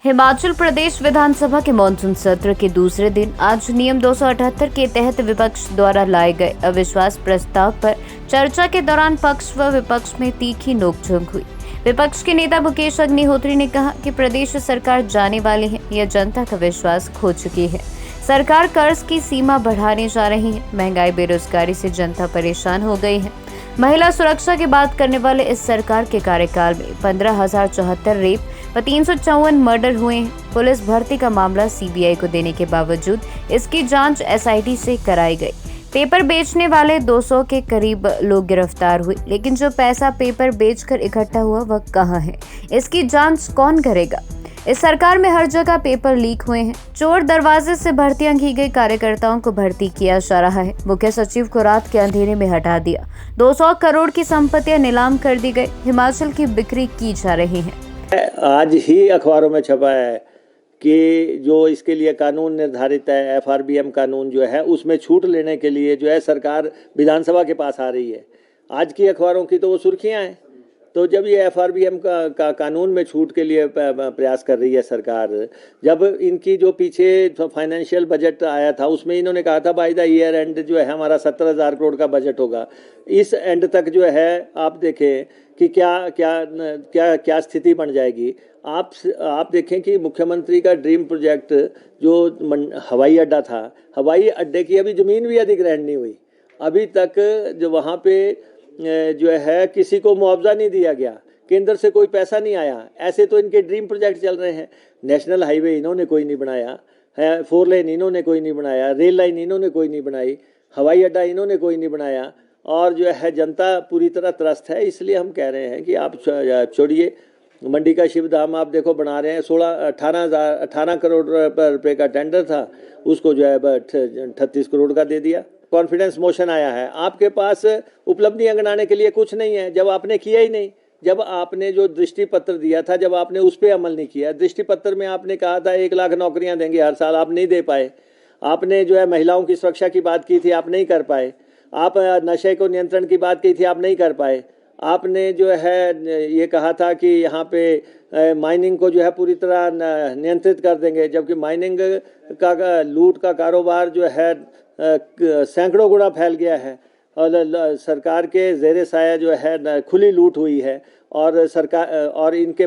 हिमाचल प्रदेश विधानसभा के मानसून सत्र के दूसरे दिन आज नियम 278 के तहत विपक्ष द्वारा लाए गए अविश्वास प्रस्ताव पर चर्चा के दौरान पक्ष व विपक्ष में तीखी नोकझोंक हुई। विपक्ष के नेता मुकेश अग्निहोत्री ने कहा कि प्रदेश सरकार जाने वाली है या जनता का विश्वास खो चुकी है। सरकार कर्ज की सीमा बढ़ाने जा रही है। महंगाई बेरोजगारी से जनता परेशान हो गई है। महिला सुरक्षा की बात करने वाले इस सरकार के कार्यकाल में 15,074 रेप व 354 मर्डर हुए हैं। पुलिस भर्ती का मामला सीबीआई को देने के बावजूद इसकी जांच एसआईटी से कराई गई। पेपर बेचने वाले 200 के करीब लोग गिरफ्तार हुए, लेकिन जो पैसा पेपर बेचकर इकट्ठा हुआ वह कहाँ है, इसकी जांच कौन करेगा। इस सरकार में हर जगह पेपर लीक हुए हैं। चोर दरवाजे से भर्तियां की गई कार्यकर्ताओं को भर्ती किया जा रहा है। मुख्य सचिव को रात के अंधेरे में हटा दिया। 200 करोड़ की संपत्तियां नीलाम कर दी गई। हिमाचल की बिक्री की जा रही है। आज ही अखबारों में छपा है कि जो इसके लिए कानून निर्धारित है, एफआरबीएम कानून जो है, उसमें छूट लेने के लिए जो है सरकार विधानसभा के पास आ रही है। आज की अखबारों की तो वो सुर्खियां हैं। तो जब ये एफआरबीएम का कानून में छूट के लिए प्रयास कर रही है सरकार, जब इनकी जो पीछे फाइनेंशियल बजट आया था उसमें इन्होंने कहा था बाय द ईयर एंड जो है हमारा 17,000 करोड़ का बजट होगा। इस एंड तक जो है आप देखें कि क्या स्थिति बन जाएगी। आप देखें कि मुख्यमंत्री का ड्रीम प्रोजेक्ट जो हवाई अड्डा था, हवाई अड्डे की अभी ज़मीन भी अधिग्रहण नहीं हुई। अभी तक जो वहाँ पे जो है किसी को मुआवजा नहीं दिया गया, केंद्र से कोई पैसा नहीं आया। ऐसे तो इनके ड्रीम प्रोजेक्ट चल रहे हैं। नेशनल हाईवे इन्होंने कोई नहीं बनाया है, 4 लेन इन्होंने कोई नहीं बनाया, रेल लाइन इन्होंने कोई नहीं बनाई, हवाई अड्डा इन्होंने कोई नहीं बनाया, और जो है जनता पूरी तरह त्रस्त है। इसलिए हम कह रहे हैं कि आप छोड़िए। मंडी का शिव धाम आप देखो बना रहे हैं, 18 करोड़ रुपये का टेंडर था, उसको जो है 38 करोड़ का दे दिया। कॉन्फिडेंस मोशन आया है। आपके पास उपलब्धियां गिनाने के लिए कुछ नहीं है जब आपने किया ही नहीं। जब आपने जो दृष्टि पत्र दिया था, जब आपने उस पर अमल नहीं किया। दृष्टि पत्र में आपने कहा था 1 लाख नौकरियां देंगे हर साल, आप नहीं दे पाए। आपने जो है महिलाओं की सुरक्षा की बात की थी, आप नहीं कर पाए। आप नशे को नियंत्रण की बात की थी, आप नहीं कर पाए। आपने जो है ये कहा था कि यहाँ पे माइनिंग को जो है पूरी तरह नियंत्रित कर देंगे, जबकि माइनिंग का लूट का कारोबार जो है सैकड़ों गुना फैल गया है और सरकार के ज़ेरे साया जो है खुली लूट हुई है और सरकार और इनके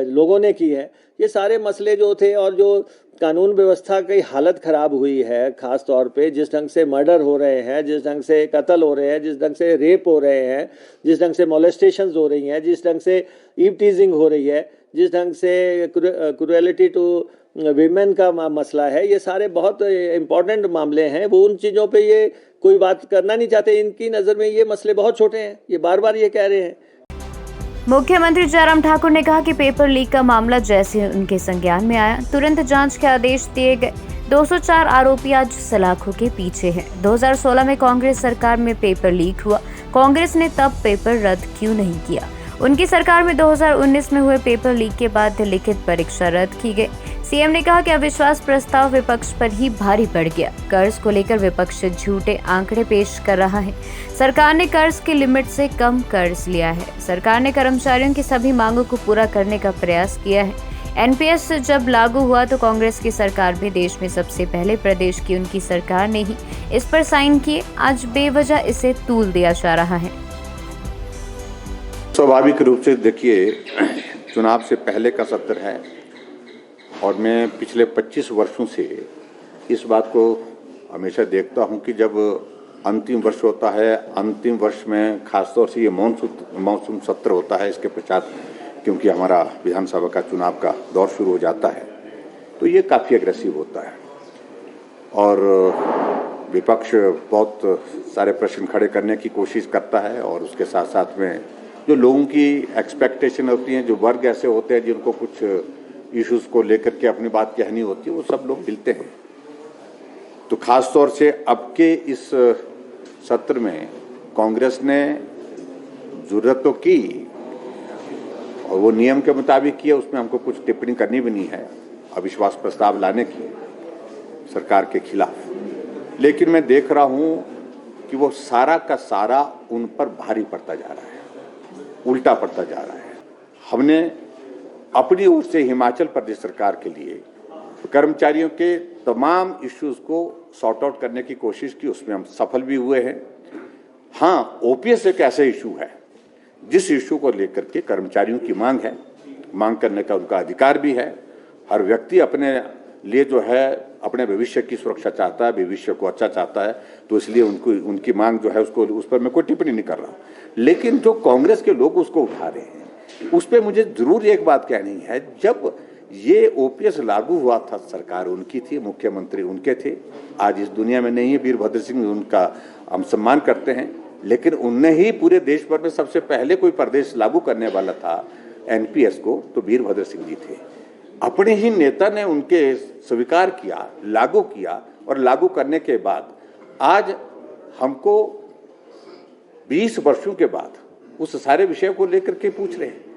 लोगों ने की है। ये सारे मसले जो थे और जो कानून व्यवस्था की हालत ख़राब हुई है, ख़ास तौर पे जिस ढंग से मर्डर हो रहे हैं, जिस ढंग से कत्ल हो रहे हैं, जिस ढंग से रेप हो रहे हैं, जिस ढंग से मोलेस्टेशंस हो रही हैं, जिस ढंग से ईव टीजिंग हो रही है, जिस ढंग से क्रुएलिटी टू विमेन का मसला है, ये सारे बहुत इम्पोर्टेंट मामले हैं। वो उन चीज़ों पे ये कोई बात करना नहीं चाहते। इनकी नज़र में ये मसले बहुत छोटे हैं, ये बार बार ये कह रहे हैं। मुख्यमंत्री जयराम ठाकुर ने कहा कि पेपर लीक का मामला जैसे उनके संज्ञान में आया तुरंत जांच के आदेश दिए गए। 204 आरोपी आज सलाखों के पीछे हैं। 2016 में कांग्रेस सरकार में पेपर लीक हुआ। कांग्रेस ने तब पेपर रद्द क्यों नहीं किया? उनकी सरकार में 2019 में हुए पेपर लीक के बाद लिखित परीक्षा रद्द की गई। सीएम ने कहा कि अविश्वास प्रस्ताव विपक्ष पर ही भारी पड़ गया। कर्ज को लेकर विपक्ष झूठे आंकड़े पेश कर रहा है। सरकार ने कर्ज की लिमिट से कम कर्ज लिया है। सरकार ने कर्मचारियों की सभी मांगों को पूरा करने का प्रयास किया है। एनपीएस जब लागू हुआ तो कांग्रेस की सरकार भी देश में सबसे पहले प्रदेश की उनकी सरकार ने ही इस पर साइन किए। आज बेवजह इसे तूल दिया जा रहा है। स्वाभाविक रूप से देखिए, चुनाव से पहले का सत्र है और मैं पिछले 25 वर्षों से इस बात को हमेशा देखता हूं कि जब अंतिम वर्ष होता है, अंतिम वर्ष में खासतौर से ये मानसून सत्र होता है, इसके पश्चात क्योंकि हमारा विधानसभा का चुनाव का दौर शुरू हो जाता है, तो ये काफ़ी एग्रेसिव होता है और विपक्ष बहुत सारे प्रश्न खड़े करने की कोशिश करता है और उसके साथ साथ में जो लोगों की एक्सपेक्टेशन होती हैं, जो वर्ग ऐसे होते हैं जिनको कुछ इश्यूज को लेकर के अपनी बात कहनी होती है, वो सब लोग मिलते हैं। तो खास तौर से अब के इस सत्र में कांग्रेस ने जरूरत तो की और वो नियम के मुताबिक किया, उसमें हमको कुछ टिप्पणी करनी भी नहीं है अविश्वास प्रस्ताव लाने की सरकार के खिलाफ। लेकिन मैं देख रहा हूं कि वो सारा का सारा उन पर भारी पड़ता जा रहा है, उल्टा पड़ता जा रहा है। हमने अपनी ओर से हिमाचल प्रदेश सरकार के लिए कर्मचारियों के तमाम इश्यूज को सॉर्ट आउट करने की कोशिश की, उसमें हम सफल भी हुए हैं। हाँ, ओपीएस एक ऐसा इशू है जिस इशू को लेकर के कर्मचारियों की मांग है, मांग करने का उनका अधिकार भी है। हर व्यक्ति अपने लिए जो है अपने भविष्य की सुरक्षा चाहता है, भविष्य को अच्छा चाहता है, तो इसलिए उनकी मांग जो है उसको उस पर मैं कोई टिप्पणी नहीं कर रहा। लेकिन जो कांग्रेस के लोग उसको उठा रहे हैं, उस पर मुझे जरूर एक बात कहनी है। जब ये ओपीएस लागू हुआ था, सरकार उनकी थी, मुख्यमंत्री उनके थे, आज इस दुनिया में नहीं है वीरभद्र सिंह, उनका हम सम्मान करते हैं, लेकिन उनने ही पूरे देश भर में सबसे पहले कोई प्रदेश लागू करने वाला था एनपीएस को, तो वीरभद्र सिंह जी थे। अपने ही नेता ने उनके स्वीकार किया, लागू किया, और लागू करने के बाद आज हमको 20 वर्षों के बाद उस सारे विषय को लेकर के पूछ रहे हैं।